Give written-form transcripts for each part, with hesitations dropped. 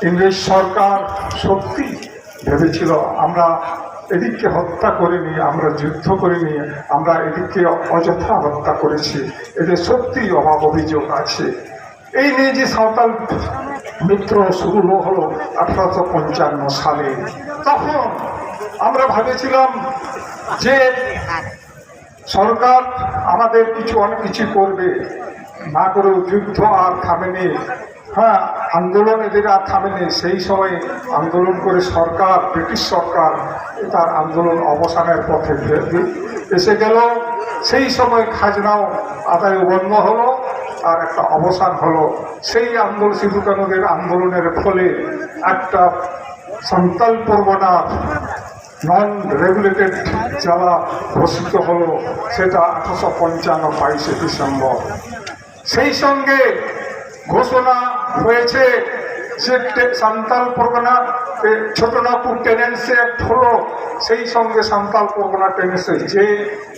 ইংরেজ সরকার সত্যি ভেবেছিল আমরা এদিককে হত্যা করিনি, আমরা যুদ্ধ করিনি, আমরা এদিককে অযথা হত্যা করেছি, এদের সত্যি অভাব অভিযোগ আছে। এই নিয়ে যে সাঁওতাল বিদ্রোহ শুরু হলো 1855 সালে, তখন আমরা ভেবেছিলাম যে সরকার আমাদের অনেক কিছু করবে, না করেও যুদ্ধ আর থামেনি, হ্যাঁ আন্দোলন এদের আর থামেনি। সেই সময় আন্দোলন করে সরকার, ব্রিটিশ সরকার তার আন্দোলন অবসানের পথে এসে গেল। সেই সময় খাজনাও আদায় বন্ধ হলো, আর একটা অবসান হলো। সেই আন্দোলন, সিধু কানুদের আন্দোলনের ফলে একটা সাঁওতাল পরগনার নন রেগুলেটেড জেলা ঘোষিত হলো, সেটা 1855 22শে ডিসেম্বর। সেই সঙ্গে ঘোষণা হয়েছে যে সাঁওতাল পরগনা ছোটনাগপুর টেনেন্সি অ্যাক্ট হলো। সেই সঙ্গে সাঁওতাল পরগনা টেনেন্সি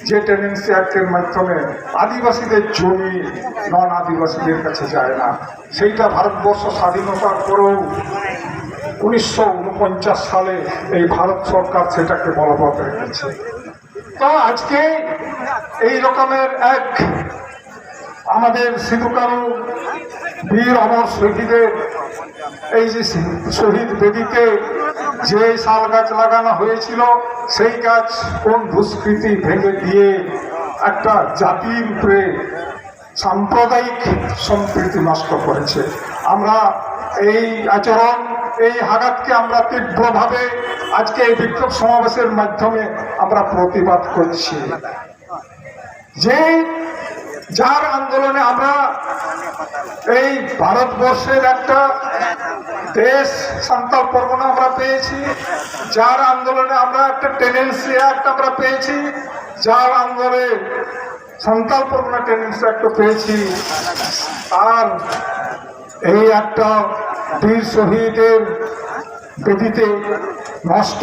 যে টেনেন্সি অ্যাক্টের মাধ্যমে আদিবাসীদের জমি নন আদিবাসীদের কাছে যায় না, সেইটা ভারতবর্ষ স্বাধীনতার পরেও 1949 সালে এই ভারত সরকার সেটাকে বলবৎ রেখেছে। তো আজকে এই রকমের এক আমাদের সিধু কানু বীর অমর শহীদের এই যে শহীদ বেদিতে যে শাল গাছ লাগানো হয়েছিল, সেই গাছ কোন দুষ্কৃতি ভেঙে দিয়ে একটা জাতির উপরে সাম্প্রদায়িক সম্প্রীতি নষ্ট করেছে। আমরা এই আচরণ, এই আঘাতকে আমরা তীব্রভাবে আজকে এই বিক্ষোভ সমাবেশের মাধ্যমে আমরা প্রতিবাদ করছি। যে যার আন্দোলনে আমরা এই ভারতবর্ষের একটা দেশ সাঁওতাল পরগনা আমরা পেয়েছি, যার আন্দোলনে আমরা একটা টেনেন্সি অ্যাক্ট আমরা পেয়েছি, যার আন্দোলনে সাঁওতাল পরগনা টেনেন্সি অ্যাক্ট পেয়েছি, আর এই একটা বীর শহীদের বেদিতে নষ্ট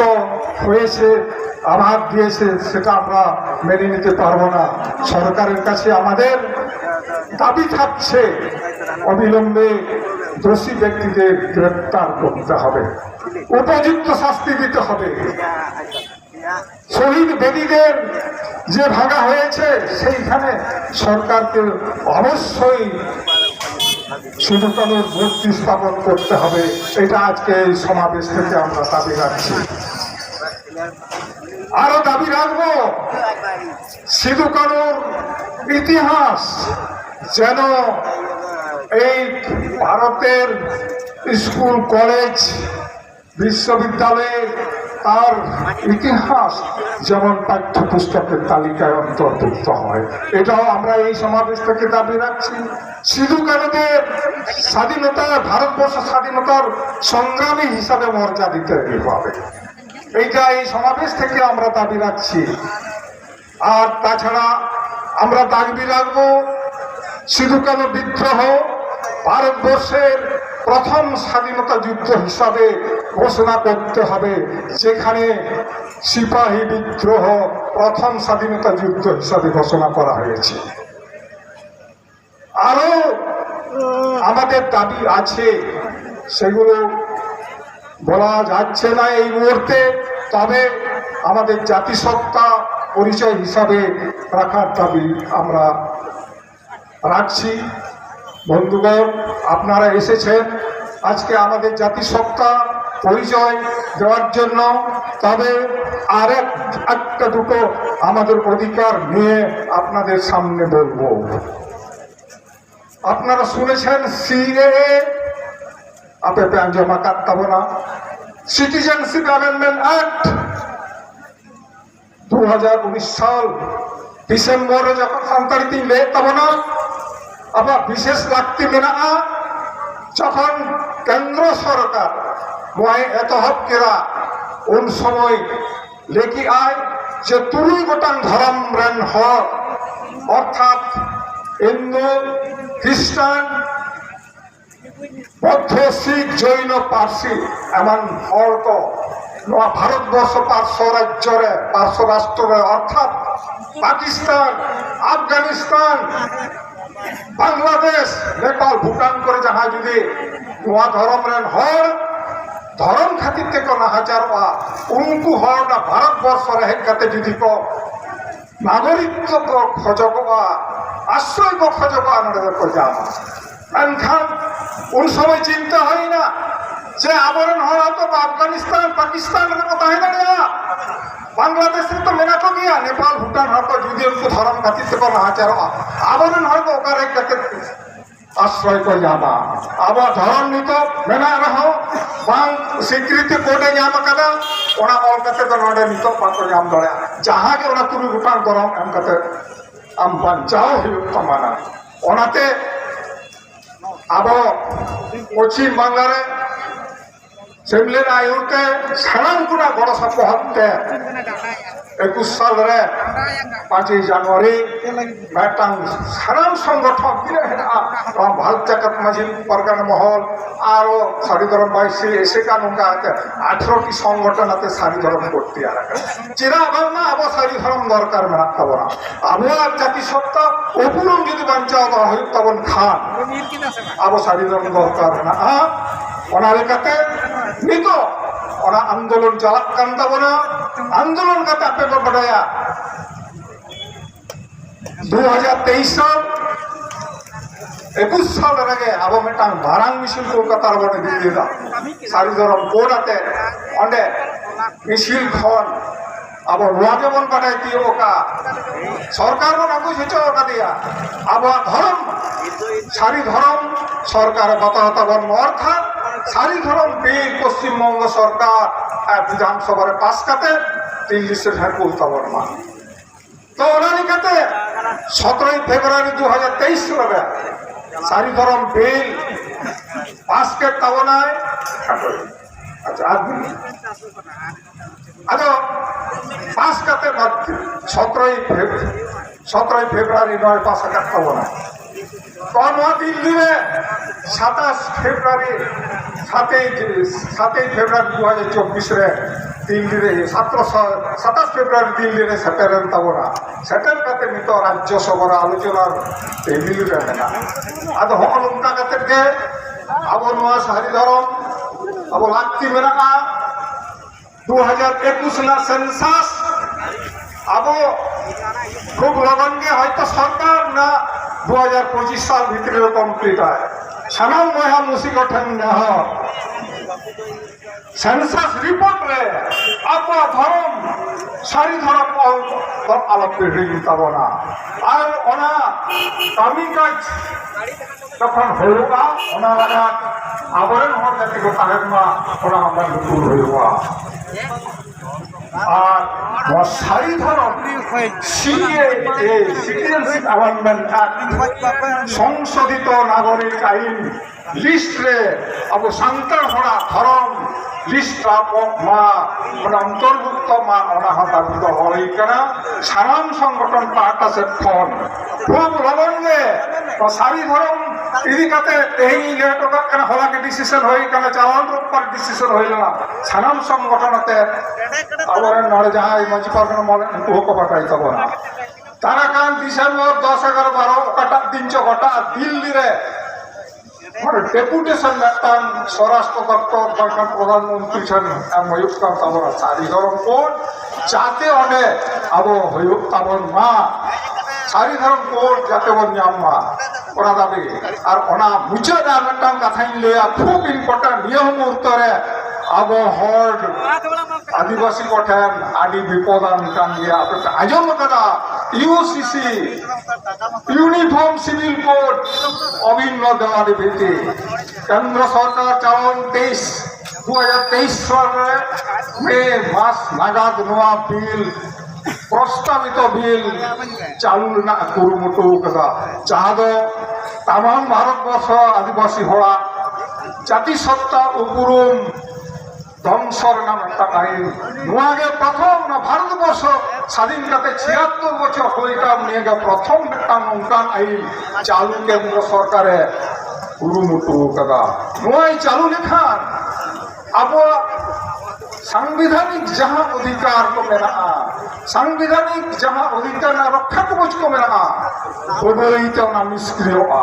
হয়েছে, আঘাত দিয়েছে, সেটা আমরা মেনে নিতে পারবো না। সরকারের কাছে আমাদের দাবি থাকছে অবিলম্বে দোষী ব্যক্তিদের গ্রেপ্তার করতে হবে, উপযুক্ত শাস্তি দিতে হবে। শহীদ বেদিদের যে ভাঙা হয়েছে সেইখানে সরকারকে অবশ্যই সিধু কানুর মূর্তি স্থাপন করতে হবে। এটা আজকে এই সমাবেশ থেকে আমরা দাবি রাখছি। আরো দাবি রাখবো সিধু কানুর ইতিহাস যেন এই ভারতের স্কুল, কলেজ, বিশ্ববিদ্যালয়ে তার ইতিহাস যেমন পাঠ্যপুস্তকের তালিকায় অন্তর্ভুক্ত হয়, এটাও আমরা এই সমাবেশ থেকে দাবি রাখছি। সিধু কানুদের স্বাধীনতা, ভারতবর্ষ স্বাধীনতার সংগ্রামী হিসাবে মর্যাদা দিতে হবে, এইটা এই সমাবেশ থেকে আমরা দাবি রাখছি। আর তাছাড়া আমরা দাবি রাখবো সিধু কানু বিদ্রোহ ভারতবর্ষের প্রথম স্বাধীনতা যুদ্ধ হিসাবে ঘোষণা করতে হবে, যেখানে সিপাহী বিদ্রোহ প্রথম স্বাধীনতা যুদ্ধ হিসাবে ঘোষণা করা হয়েছে। আরো আমাদের দাবি আছে, সেগুলো বলা যাচ্ছে না এই মুহূর্তে, তবে আমাদের জাতিসত্তা পরিচয় হিসাবে রাখার দাবি আমরা রাখছি। বন্ধুগণ, আপনারা এসেছেন আজকে আমাদের জাতিসত্তা পরিচয় দেওয়ার জন্য, তবে আর একটা দুটো আমাদের অধিকার নিয়ে আপনাদের সামনে বলবো। আপনারা শুনেছেন সিএএ, আপে প্যাঞ্জমা কাটতাবো না, সিটিজেনশিপ অ্যামেন্ডমেন্ট অ্যাক্ট 2019 সাল ডিসেম্বরে যখন সান্তাড়িতে লেতাবো না, আবার বিশেষ লাগতি মেনা যখন কেন্দ্র সরকার ময় এতহব কেরা উন সময় লেখি আয় যে 3 গোটাং ধরম রেন হর, অর্থাৎ হিন্দু, খ্রিস্টান, বৌদ্ধ, শিখ, জৈন, পার্সি এমন হর তো ভারতবর্ষ পার্শ্ব রাজ্যরে, পার্শ্ব রাষ্ট্রে, অর্থাৎ পাকিস্তান, আফগানিস্তান, বাংলাদেশ, নেপাল, ভুটান করে যাহা যদি নয়া ধরম রেন হর धर्म खातिर ते को नाहाचारवा उनको हरना भारतवर्ष रहे कते जुदी को नागरिकत्व को खोजबा आश्रय को खोजबा नडे को जामा अनखान उन समय चिंता है ना जे आवरण हरा तो अफगानिस्तान पाकिस्तान में को ताहे ना बांग्लादेश में तो मेना को गया नेपाल भूटान हर को जुदी उनको धर्म खातिर ते को नाहाचारवा आवरण हर को ओकारे कते आश्रय को जामा अब धर्म नी तो मेना रहो बांग स्वीकृति कोडे जामा कदा ओना ऑल कते तो नडे नी तो पाको जाम दड़े जहां के ओना तुरु गुटान गरम एम कते आम बचाओ हुयुग तमाना ओनाते अब पश्चिम बांगलारे सेमलेन आयुते सानाम कुना बड़ सपहते 21 साल रे 5 জানুয়ারি मेटांग सानाम संगठन भारत जगत माझी परगना महल और सारी धर्म बाईसी ऐसे का नुका 18टी संगठन आते सारी धर्म करते चिरा बांगना अब सारी धर्म दरकार मेना तबना अब जाति सत्ता उपरम যদি বাঞ্চাও হয় তবন খান अब सारी धर्म दरकार ना ओना लेकाते नितो ओना आंदोलन चालक कान तबना आंदोलन कते आपे को बडाया 2023 साल 21 साल आगे अब मेटांग मारांग मिছিল कलकाता बने दिल्ली सारी धरम बोर्ड आते अंडे मिছিল खन अब वागे बन बनाई दियो का सरकार को नागु छेचो का दिया अब धर्म सारी धर्म सरकार बताता बन अर्थात सारी धर्म बिल पश्चिम बंग सरकार विधानसभा पास करते दिल्ली से बोलता बर्मा तो कहते 17 फेब्रुआरी 2023 सारी धर्म बिल पास के तबनाय अच्छा आदो पास करते 17 फेब्रुआरी 9 पास कर तबनाय तो दिल्ली में 27 फेब्रुआरी 2024 रे दिल्ली रे 27 फेब्रुआरी दिल्ली रे सेटेल तबना सेटेल करते नित राज्यसभा आलोचना दिल्ली रे ना आदो हल उनका करते के अब नवा सारी धर्म अब लागती मेरा 2021 ना सेंसास अब खूब लगन के हयतो सरकार ना 2025 साल भीतर कमप्लीट है सानाम महा मुसीबतन न सेंसास रिपोर्ट रे अब धर्म सारी धर्म आलोक पीढ़ी तबना और ओना कमी काज तखन होगा ओना लगा आवरण हर जाति को ताहेमा ओना हमर दूर होगा और सारी धर्म सीएए सिटीजनशिप अमेंडमेंट एक्ट संशोधित नागरिक आईन लिस्ट रे अब सांतर होना धर्म लिस्ट मा अंतर्भुक्त मा दाबी तो होना सानाम संगठन पाटा से खन खूब लबंगे तो सारी धर्म इदी कते तेही लेट का होला के डिसीजन होई कने चावल रूप पर डिसीजन होइला सानाम संगठन ते आवर नळे जहां मंच पर मले को को पटाई तबना तारा कान डिसेंबर 10 11 12 कटा दिन चो कटा दिल्ली रे और डेपुटेशन मेटान स्वराष्ट्र दफ्तर प्रधानमंत्री छन मयुक्त तबरा सारी धर्म कोड जाते ओने अब हयुक्त तबन मा सारी धर्म कोड जाते बन जामा ओना दाबी और ओना मुझे दा मेटान कथाइन ले खूब इम्पोर्टेंट नियम मुहूर्त रे अब हर आदिवासी कोठन आदि विपदान कान गया आपे आजम कदा यूसीसी यूनिफॉर्म सिविल कोड अभिन्न देवाली भीति केंद्र सरकार चालन 2023 साल में मास नागाद नवा बिल प्रस्तावित बिल चालू ना कुरुमुटु कदा चाहदो तमाम भारतवर्ष आदिवासी होड़ा जाति सत्ता उपरुम ধ্বংসর নাম একটা আইন নোয়াগে প্রথম না ভারতবর্ষ স্বাধীন কাতে 76 বছর হইতাম নিয়ে প্রথম একটা নৌকান আইন চালু কেন্দ্র সরকারে কুরুমুটু কাদা নোয়াই চালু লেখান अब संवैधानिक जहां अधिकार को मेरा সাংবিধানিক যাহা অধিকার রক্ষা কবচ ko menaga ববইতে না নিষ্ক্রিয়া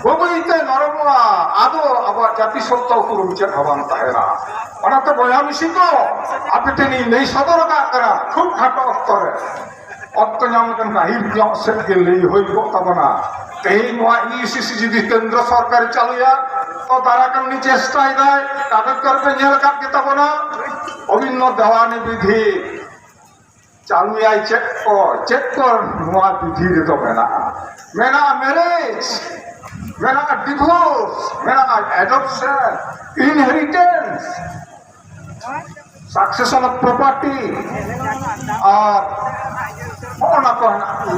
ববইতে নরমা আদো আবার জাতিসত্তা উপরম চেক হবান তাহেরা অনাতে বয়া মিশি তো আপেটেনি নেই সদর কাকরা খুব খাটো অক্তরে অক্ত ñam kan kahir jong set ge lei hoi ko tabana tehin wa ICC যদি কেন্দ্র সরকার চালুয়া তো তারা কেমনি চেষ্টায় দেয় কাগজ করবে ñel kat kita bana অভিন্ন দেওয়ানি বিধি চালুয়াই চেক কর নোয়া বিধি তো মেনা ম্যারেজ মেনা ডিভোর্স মেনা adoption inheritance succession of property আর অনা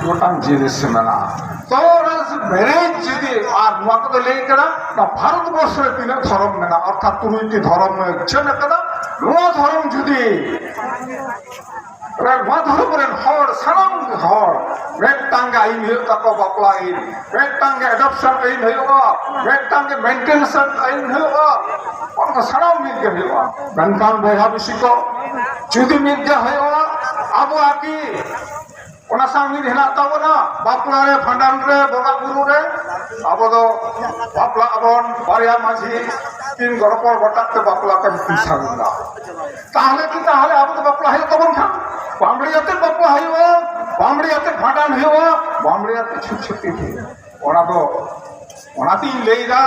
গোটাং জিনিস মেনা তো ম্যারেজ যদি আর নোয়া কত লেই কেনা না ভারতবর্ষের তিনে ধরম মেনা অর্থাৎ তুমিটি ধরম ইচ্ছে না কেনা নোয়া ধরম যদি ধর্মের হর সানাম হর মেটটাঙ্গে আইন হয়ে তাকে বাপলা আইন মেটটাঙ্গে অ্যাডপশন আইন হইবা মেটটাঙ্গে মেনটেন্স আইন হইবা অনকা সানাম মিলকে হইবা মেনকান বয়হা বিশিক যদি মিলকে হইবা আবো আকি ওনা সাংমি হেনা তাবনা বাপলা রে ভান্ডান রে বগা গুরু রে আবো দো বাপলা আবন বারিয়া মাঝি তিন গরপর গটাতে বাপলা কে পিছাঙ্গা তাহলে কি তাহলে আবো তো বাপলা হই তখন খা বামড়িয়াতে বাপলা হইব বামড়িয়াতে ভান্ডান হইব বামড়িয়াতে ছুটছুটি ওনা তো ওনাতেই লেইরা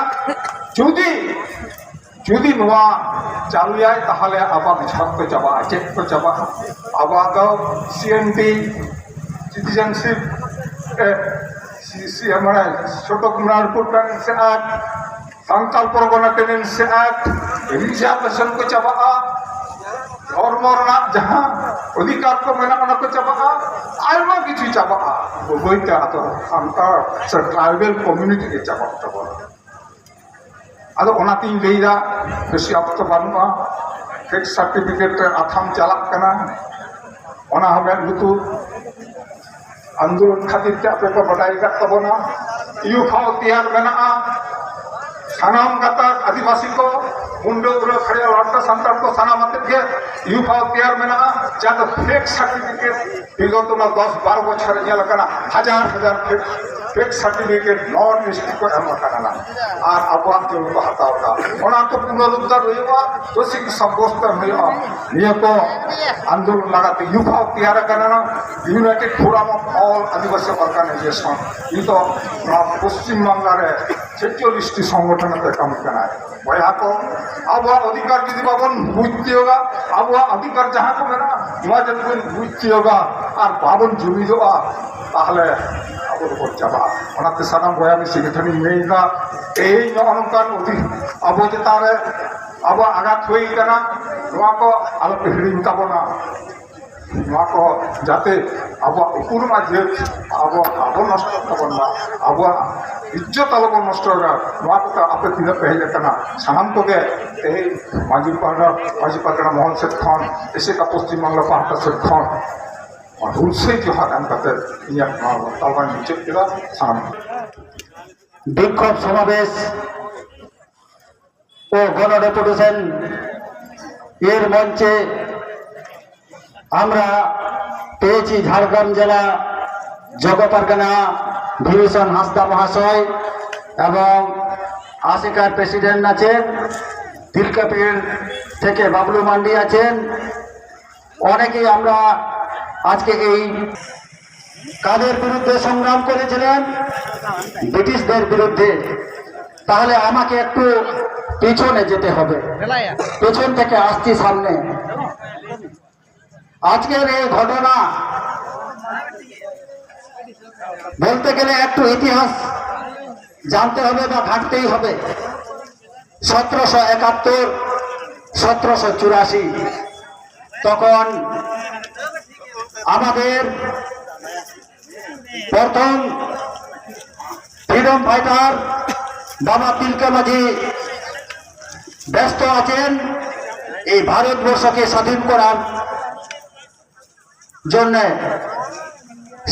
যদি নোয়া চালু যায় তাহলে আবার ঝাড়তে যাবা চেকতে যাবা আবার সিএনটি সিটিজেনশিপ মানে ছোট কুমরারপুর tenancy act Santhal Pargana tenancy act reservation को চাবা ধর্ম যাহা অধিকার को মেনা অনা को চাবা আইমা কিছু চাবা বইটা তো সান্তাল ট্রাইবেল কমিউনিটি কে চাবা আদো ওনাতিন লেইরা বেশি অক্ত বানুয়া ফেক সার্টিফিকেট আথাম চালাক কানা ওনা হবে লুতু আন্দোলন খাতির তে আপে বড়াই কাতবনা ইউফাও তিয়ার মেনা সানাম গাতাক আদিবাসী को मुंडो उरे खड़े लड़ता संतान को साना मत के यूफाओ तैयार में ना ज्यादा फेक सर्टिफिकेट विगत ना 10-12 বছর এলাকানা হাজার फेक सर्टिफिकेट नॉन डिस्ट्रिक्ट को एम करना और अबवा के उनको हटाओगा ओना तो पुनरुद्धार होइबा दोषी की संबोधन होइबा ये को आंदोलन लगाते यूफाओ तैयार करना United Forum of All Adivasi Organisation ये तो पश्चिम बंगाले 46টি সংগঠনতে কাম করা বয়া को আবহাওয়া অধিকার যদি পাবন বুঝতে হোগা আবহাওয়া অধিকার যাহা को মেনা নোয়া যদি বুঝতে হোগা আর পাবন জমি দেওয়া তাহলে আবর উপর যাবা ওনাতে সানাম বয়া মিশি গেছনি মেইনা এই নরকান আবো যে তারে আবো আঘাত হই কেনা নোয়া को আলো হিড়িং তাবনা নোয়া को যাতে আবো পুরমা যে আবো নষ্ট করতে না আবো इज्जत आलोक नष्ट होगा নোয়া को आपे तीन पहले करना सानाम को के माजी पागड़ा मोहन सेठ खान ऐसे का पश्चिम बांग्ला पाहता सेठ खान और उनसे जो हाथ हम करते ये तालबान नीचे किला सानाम বিক্ষোভ সমাবেশ ও গণডেপুটেশন এর মঞ্চে আমরা পেয়েছি ঝাড়গ্রাম জেলা জগপারগানা বিভীষণ হাসদা মহাশয় এবং আশিকার প্রেসিডেন্ট আছেন তিলকাপীর থেকে বাবলু মান্ডি আছেন অনেকেই আমরা আজকে এই কাদের বিরুদ্ধে সংগ্রাম করেছিলেন ব্রিটিশদের বিরুদ্ধে তাহলে আমাকে একটু পিছনে যেতে হবে পেছন থেকে আসছি সামনে আজকের এই ঘটনা বলতে গেলে একটু ইতিহাস জানতে হবে বা ঘাটতেই হবে 1771 1784 তখন আমাদের প্রথম ফ্রিডম ফাইটার বাবা তিলকা মাঝি ব্যস্ত আছেন এই ভারতবর্ষকে স্বাধীন করার জন্য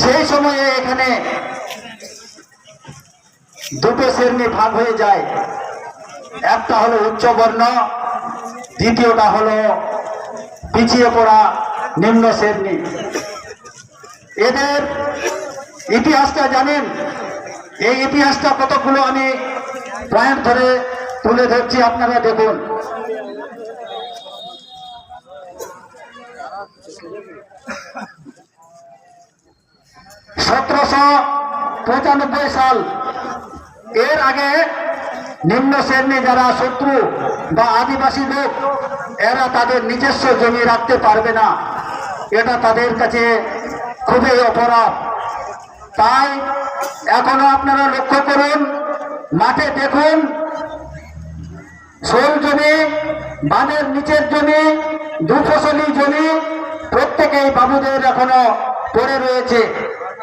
সেই সময়ে এখানে দুটো শ্রেণী ভাগ হয়ে যায় একটা হলো উচ্চ বর্ণ দ্বিতীয়টা হলো পিছিয়ে পড়া নিম্ন শ্রেণী এদের ইতিহাসটা জানেন? এই ইতিহাসটা কতগুলো আমি পয়েন্ট ধরে তুলে ধরছি, আপনারা দেখুন। 1795 সাল, এর আগে নিম্ন শ্রেণী যারা শত্রু বা আদিবাসী লোক, এরা তাদের নিজস্ব জমি রাখতে পারবে না, এটা তাদের কাছে খুবই অপরাধ। তাই এখনো আপনারা লক্ষ্য করুন, মাঠে দেখুন, শোল জমি, বানের নিচের জমি, দুফসলি জমি প্রত্যেকেই বাবুদের এখনো পড়ে রয়েছে।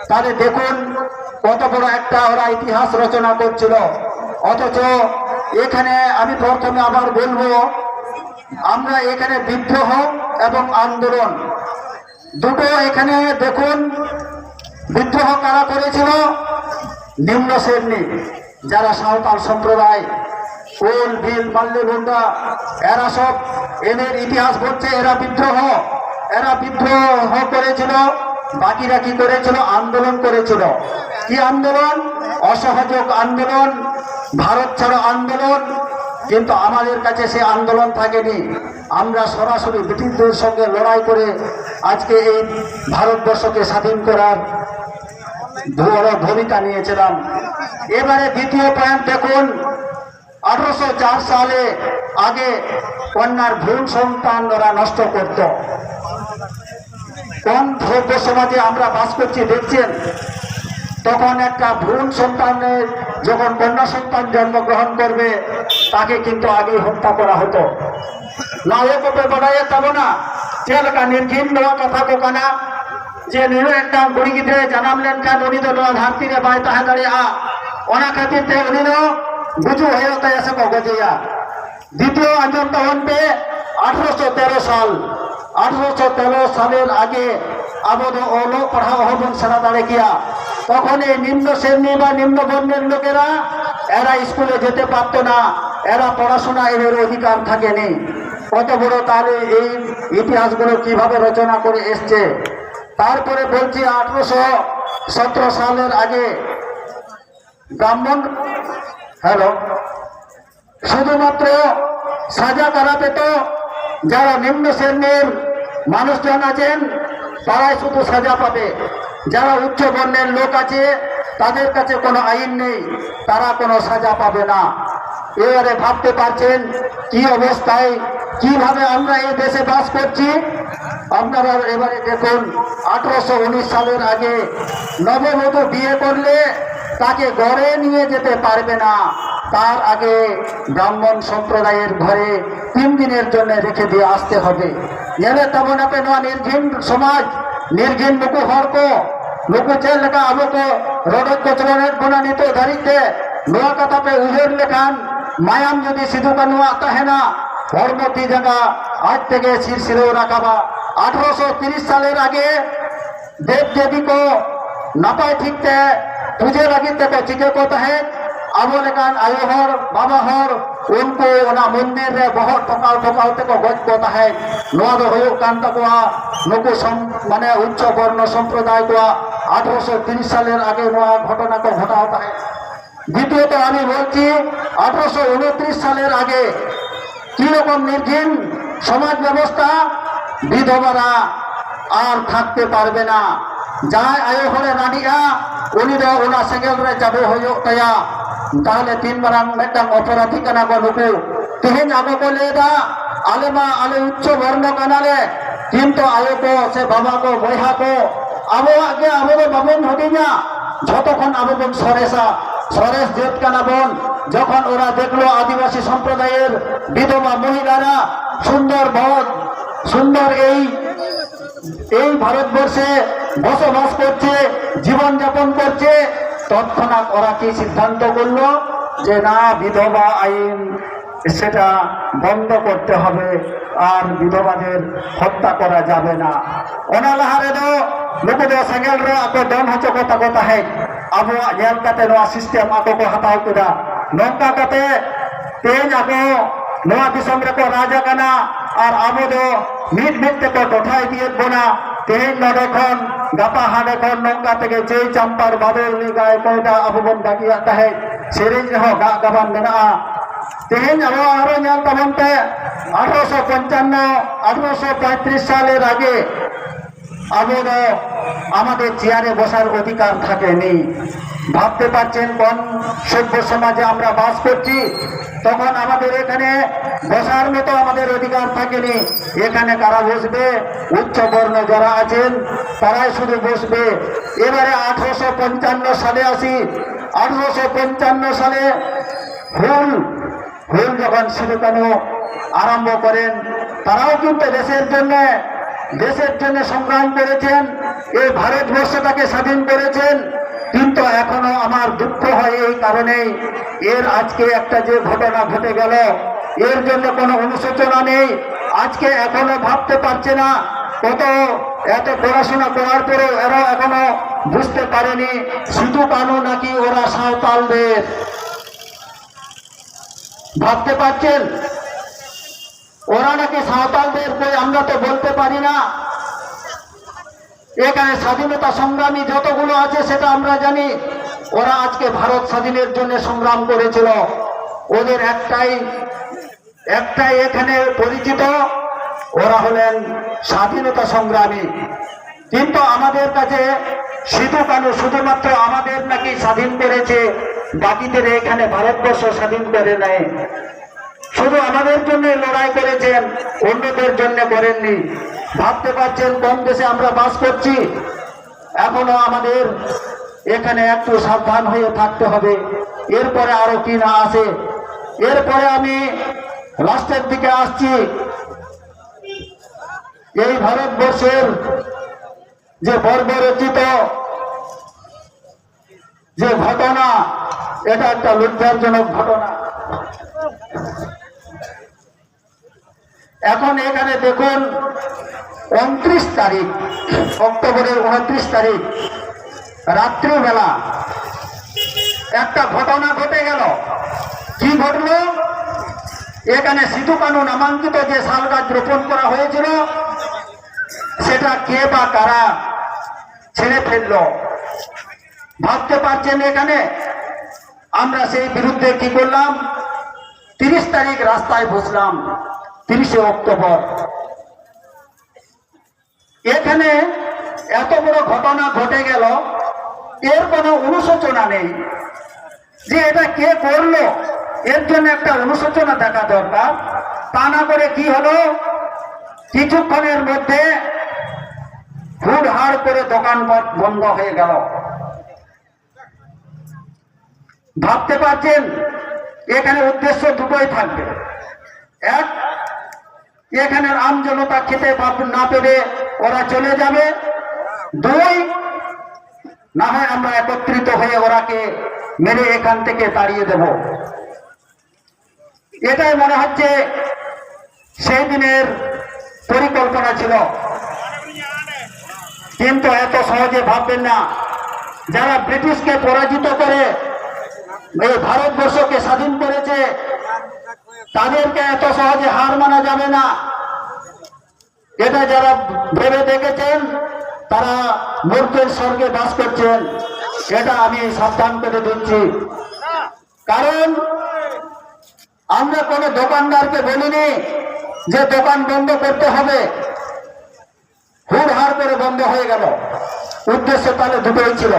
তাহলে দেখুন কত বড় একটা ওরা ইতিহাস রচনা করছিল। অথচ এখানে আমি প্রথমে আবার বলবো, আমরা এখানে বিদ্রোহ এবং আন্দোলন দুটো এখানে দেখুন। বিদ্রোহ কারা করেছিল? নিম্ন শ্রেণী যারা সাঁওতাল সম্প্রদায়, কোল, ভিল, মাল্লি, মুন্ডা, এরা সব, এদের ইতিহাস বলছে এরা বিদ্রোহ করেছিল। বাকিরা কি করেছিল? আন্দোলন করেছিল। কি আন্দোলন? অসহযোগ আন্দোলন, ভারত ছাড়ো আন্দোলন। কিন্তু আমাদের কাছে সে আন্দোলন থাকেনি। আমরা সরাসরি ব্রিটিশদের সঙ্গে লড়াই করে আজকে এই ভারতবর্ষকে স্বাধীন করার বড় ভূমিকা নিয়েছিলাম। এবারে দ্বিতীয় পয়েন্ট দেখুন, 1804 সালে আগে কন্যার ভ্রূণ সন্তান ওরা নষ্ট করত। কোন ভব্য সমাজে আমরা বাস করছি দেখছেন? তখন একটা ভ্রূণ সন্তানের যখন কন্যা সন্তান জন্মগ্রহণ করবে, তাকে কিন্তু আগে হত্যা করা হতো। না ওকে বড়াইয়ে যাব না, চেলকা নির্ঘিন দেওয়া কথা को कना যে নিরো একটা গুড়ি গিদ্রে জানাম লেনখান উনি তো নয়া ধরती रे बाय ताहे दाड़िया ओना खातिर ते उनी नो बुझु हयो ताय से को गजिया। দ্বিতীয় আঞ্জম তখন पे 1813 সালের আগে আবদ ওলো পড়া হবন সারা দাঁড়ে গিয়া, তখন এই নিম্ন শ্রেণী বা নিম্ন বর্ণের লোকেরা এরা স্কুলে যেতে পারত না, এরা পড়াশোনা এদের অধিকার থাকেনি। কত বড় তাহলে এই ইতিহাসগুলো কিভাবে রচনা করে এসছে। তারপরে বলছি 1817 সালের আগে ব্রাহ্মণ শুধুমাত্র সাজা কারা পেত যারা নিম্ন শ্রেণীর মানুষজন আছেন, তারাই শুধু সাজা পাবে। যারা উচ্চ বর্ণের লোক আছে তাদের কাছে কোনো আইন নেই, তারা কোনো সাজা পাবে না। এবারে ভাবতে পারছেন কি অবস্থায়, কিভাবে আমরা এই দেশে বাস করছি। আপনারা এবারে দেখুন, 1819 সালের আগে নববধূ বিয়ে করলে তাকে ঘরে নিয়ে যেতে পারবে না, তার আগে ব্রাহ্মণ সম্প্রদায়ের ঘরে 3 দিনের জন্য রেখে দিয়ে আসতে হবে। এলে তেমন আপে নয়া নির্ঘিন সমাজ, निर्घिन नुकु हर को नुकु चेल लेका अब को रडत कचरनेर गुना नितो धरिते नोआ कथा पे उहेर लेखान मायाम यदि सिधु कानुआ तहेना धर्मती जगह आज থেকে শিরশিরেও রাখাবা। 1830 সালের আগে देव देवी को नापाय ठीकते पूजे लगिते को चिके को तहे अब लेकान आयो हर बाबा हर उनको ओना मंदिर रे बहुत ठोकाव ठोकाव ते को गज को तहे नोआ दो होयो कान तकवा नुकु माने उच्च वर्ण सम्प्रदाय को 1830 সালের আগে नोआ घटना को घटाव तहे। দ্বিতীয়ত আমি বলছি 1829 সালের আগে কি রকম নির্ঘিন সমাজ ব্যবস্থা, বিধবারা আর থাকতে পারবে না। যায় আয়ো হরে রানিয়া উনি দো ওনা সেঙ্গেল রে যাবে হইও তায়া তাহলে 3 বারাং মেটাং অপরাধী কানা को नुकु तिहिन आगो को लेदा आलेमा आले उच्च वर्ण कानाले किंतु आयो को से बाबा को बयहा को आबो आगे आबो बाबन हदिना যতক্ষণ আবেদন সরেসা সরেস জেট কানা বন যখন ওরা দেখলো আদিবাসী সম্প্রদায়ের বিধবা মহিলারা সুন্দর এই ভারতবর্ষে বসবাস করছে, জীবন যাপন করছে, তৎক্ষণাৎ ওরা কি সিদ্ধান্ত করলো যে না বিধবা আইন সেটা বন্ধ করতে হবে আর বিধবাদের হত্যা করা যাবে না। ওনা লাহারে দো नुकु दो सेंगल रे ako don hocho kota kota hai abo yel kate no system ako ko hataw kuda nongka kate ten ako noa disam re ko raja kana ar abo do mit te ko tothai diet bona তেহেñ নডখন গাপা হাডখন নৌকা থেকে যেই চাম্পার বাদল গায়ে কয়টা আবুবন দাগিয়া তাহে সেরেñ ᱨᱮᱦᱚᱸ ᱜᱟᱜ ᱜᱟᱵᱟᱱ ᱢᱮᱱᱟᱜᱼᱟ তেহেñ আরো ᱧᱮᱞ ᱛᱟᱵᱚᱱ ᱯᱮ 1855 সালের আগে আমাদের চেয়ারে বসার অধিকার থাকেনি। ভাবতে পারছেন কোন সভ্য সমাজে আমরা বাস করছি। তখন আমাদের এখানে বসার মতো আমাদের অধিকার থাকেনি। এখানে কারা বসবে? উচ্চ বর্ণ যারা আছেন তারাই শুধু বসবে। এবারে 1855 সালে আসি। 1855 সালে হুল যখন সিধু-কানু আরম্ভ করেন, তারাও কিন্তু দেশের জন্য সংগ্রাম করেছেন, এই ভারতবর্ষটাকে স্বাধীন করেছেন। কিন্তু এখনো আমার দুঃখ হয় এই কারণেই, এর আজকে একটা যে ঘটনা ঘটে গেল, এর জন্য কোনো অনুশোচনা নেই। আজকে এখনো ভাবতে পারছে না, এত পড়াশোনা করার পরেও এরা এখনো বুঝতে পারেনি সিধু-কানু নাকি ওরা সাঁওতালদের। ভাবতে পারছেন ওরা নাকি সাঁওতালদের, কই আমরা তো বলতে পারি না। এখানে স্বাধীনতা সংগ্রামী যতগুলো আছে সেটা আমরা জানি। ওরা আজকে ভারত স্বাধীনের জন্য সংগ্রাম করেছিল। ওদের একটাই এখানে পরিচিত, ওরা হলেন স্বাধীনতা সংগ্রামী। কিন্তু আমাদের কাছে সিধু-কানু শুধুমাত্র আমাদের নাকি স্বাধীন করেছে, বাকিদের এখানে ভারতবর্ষ স্বাধীন করে নেয়। শুধু আমাদের জন্য লড়াই করেছেন, অন্যদের জন্য করেননি। ভাবতে পারছেন কোন দেশে আমরা বাস করছি। এখনো আমাদের এখানে একটু সাবধান হয়ে থাকতে হবে। এরপরে আরো কি না আসে। এরপরে আমি লাস্টের দিকে আসছি। এই ভারতবর্ষের যে বর্বরচিত যে ঘটনা, এটা একটা লজ্জাজনক ঘটনা। এখন এখানে দেখুন 29 তারিখ, অক্টোবরের 29 তারিখ রাত্রিবেলা একটা ঘটনা ঘটে গেল। কি ঘটল? এখানে সিধু-কানু নামাঙ্কিত যে শাল গাছ রোপণ করা হয়েছিল, সেটা কে বা কারা ছেড়ে ফেলল। ভাবতে পারছেন এখানে আমরা সেই বিরুদ্ধে কি করলাম? 30 তারিখ রাস্তায় বসলাম, 30শে অক্টোবর। এখানে এত বড় ঘটনা ঘটে গেল, এর কোনো অনুশোচনা নেই যে এটা কে করলো। এর জন্য একটা অনুশোচনা দেখা দরকার। তা না করে কি হলো, কিছুক্ষণের মধ্যে হুড়হাড় করে দোকানপাট বন্ধ হয়ে গেল। ভাবতে পারছেন এখানে উদ্দেশ্য দুটোই থাকবে। এক, এখানের আমজনতা খেতে না পেরে ওরা চলে যাবে। দুই, না হয় আমরা একত্রিত হয়ে ওরাকে মেরে এখান থেকে তাড়িয়ে দেব। এটাই মনে হচ্ছে সেই দিনের পরিকল্পনা ছিল। কিন্তু এত সহজে ভাববেন না। যারা ব্রিটিশকে পরাজিত করে এই ভারতবর্ষকে স্বাধীন করেছে, তাদেরকে এত সহজে হার মানা যাবে না। এটা যারা ভেবে দেখেছেন তারা মূর্খের স্বর্গে বাস করছেন, এটা আমি সাবধান করে দিচ্ছি। কারণ আমরা কোনো দোকানদারকে বলিনি যে দোকান বন্ধ করতে হবে। হুড়হাড় করে বন্ধ হয়ে গেল। উদ্দেশ্য তাহলে দুটোই ছিল।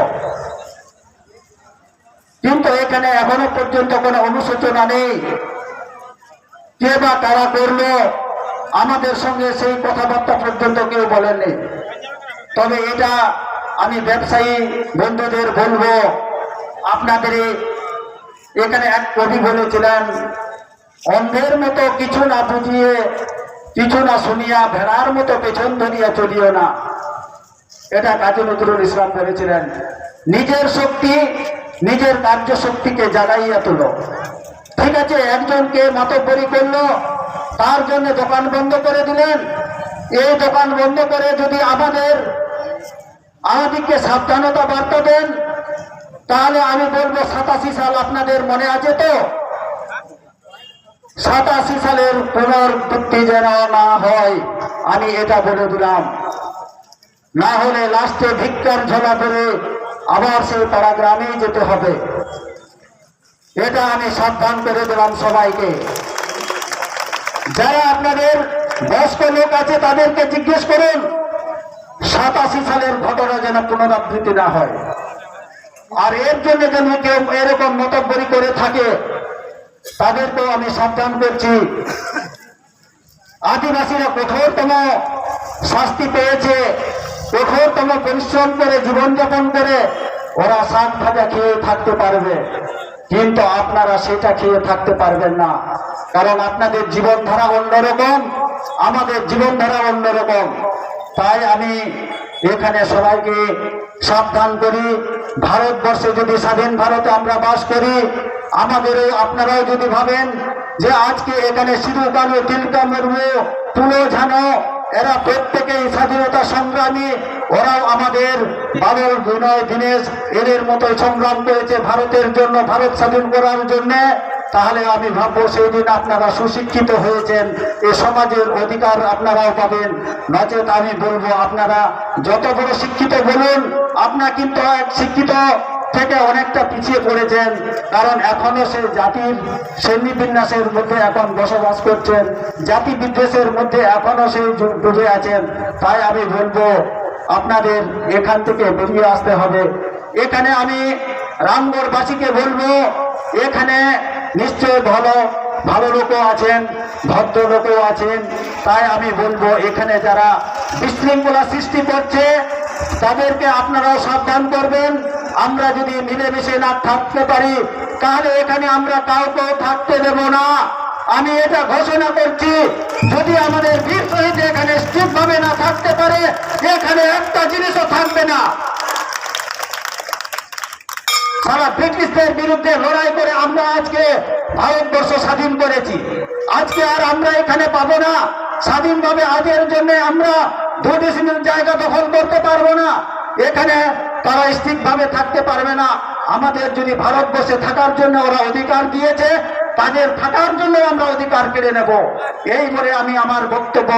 কিন্তু এখানে এখনো পর্যন্ত কোনো অনুশোচনা নেই। কে বা কারা করলো আমাদের সঙ্গে সেই কথাবার্তা পর্যন্ত কেউ বলেননি। তবে এটা আমি ব্যবসায়ী বন্ধুদের বলবো, আপনাদের এখানে এক কবি বলেছিলেন, অন্ধের মতো কিছু না বুঝিয়ে কিছু না শুনিয়া ভেড়ার মতো পেছন ধরিয়া চলিও না। এটা কাজী নজরুল ইসলাম বলেছিলেন। নিজের শক্তি, নিজের কার্য শক্তিকে জাগাইয়া তোলো। ঠিক আছে, একজনকে মাতব্বরি করলো, তার জন্য দোকান বন্ধ করে দিলেন। এই দোকান বন্ধ করে যদি আমাদেরকে সাবধানতা বার্তা দেন, তাহলে আমি বলবো 87 সাল আপনাদের মনে আছে তো? 87 সালের পুনরাবৃত্তি যেন না হয়, আমি এটা বলে দিলাম। না হলে লাস্টে ভিক্ষার ঝোলা ধরে আবার সেই পাড়া গ্রামেই যেতে হবে। এটা আমি সাবধান করে দিলাম সবাইকে। যারা আপনাদের বয়স্ক লোক আছে তাদেরকে জিজ্ঞেস করুন 87 সালের ঘটনা যেন পুনরাবৃত্তি না হয়। আর এর জন্য যেন কেউ এরকম মতব্বরি করে থাকে তাদেরকেও আমি সাবধান করছি। আদিবাসীরা কঠোরতম শাস্তি পেয়েছে, কঠোরতম পরিশ্রম করে জীবনযাপন করে ওরা শাক ভাজা খেয়ে থাকতে পারবে, কিন্তু আপনারা সেটা খেয়ে থাকতে পারবেন না, কারণ আপনাদের জীবনধারা অন্যরকম, আমাদের জীবনধারা অন্যরকম। তাই আমি এখানে সবাইকে সাবধান করি, ভারতবর্ষে যদি স্বাধীন ভারতে আমরা বাস করি, আমাদেরও আপনারাও যদি ভাবেন যে আজকে এখানে সিধু কানু, তিলকা মুর্মু, তুলো ঝানো এরা প্রত্যেকেই স্বাধীনতা সংগ্রামী, ওরাও আমাদের বাবুল, বিনয়, দীনেশ এদের মতো সংগ্রাম করেছে ভারতের জন্য, ভারত স্বাধীন করার জন্য, তাহলে আমি ভাববো সেই দিন আপনারা সুশিক্ষিত হয়েছেন, এ সমাজের অধিকার আপনারাও পাবেন। নচেত আমি বলবো আপনারা যত বড় শিক্ষিত বলুন, আপনারা কিন্তু এক শিক্ষিত থেকে অনেকটা পিছিয়ে পড়েছেন, কারণ এখনো সে জাতির শ্রেণীবিন্যাসের মধ্যে এখন বসবাস করছেন, জাতি বিদ্বেষের মধ্যে এখনো সেই ডুবে আছেন। তাই আমি বলবো আপনাদের এখান থেকে বেরিয়ে আসতে হবে। এখানে আমি রামগড়বাসীকে বলবো, এখানে নিশ্চয় ভালো ভালো লোকও আছেন, ভদ্র লোকও আছেন। তাই আমি বলবো এখানে যারা বিশৃঙ্খলা সৃষ্টি করছে তাদেরকে আপনারাও সাবধান করবেন। আমরা যদি মিলেমিশে না থাকতে পারি তাহলে এখানে আমরা কাউকেও থাকতে দেব না। আমি এটা ঘোষণা করছি, যদি আমাদের বীর শহীদ এখানে স্থিরভাবে না থাকতে পারে, এখানে একটা জিনিসও থাকবে না। সারা ব্রিটিশদের বিরুদ্ধে লড়াই করে আমরা আজকে ভারতবর্ষ স্বাধীন করেছি, আজকে আর আমরা এখানে পাবো না স্বাধীনভাবে। আজের জন্য আমরা দুদেশের জায়গা দখল করতে পারবো না, এখানে তারা স্থিরভাবে থাকতে পারবে না। আমাদের যদি ভারতবর্ষে থাকার জন্য ওরা অধিকার দিয়েছে, তাদের থাকার জন্য আমরা অধিকার কেড়ে নেব। এই বলে আমি আমার বক্তব্য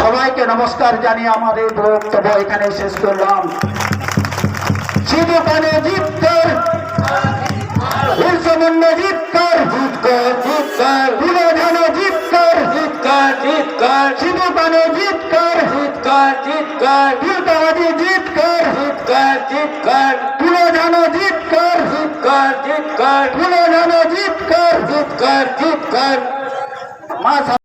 সবাইকে নমস্কার জানিয়ে আমার এই বক্তব্য এখানে শেষ করলাম। সিধু কানু জিত কর, বিরসা মুন্ডা জিত কর, জিত কর, জিত কর, তুলো ঝানো জিত কর, জিত কর, জিত কর, সিধু কানু জিত কর, জিত কর, জিত কর, তিলকাবাজি জিত কর, জিত কর, জিত কর, তুলো ঝানো জিত কর, জিত কর, জিত কর, তুলো ঝানো জিত কর, জিত কর, জিত কর।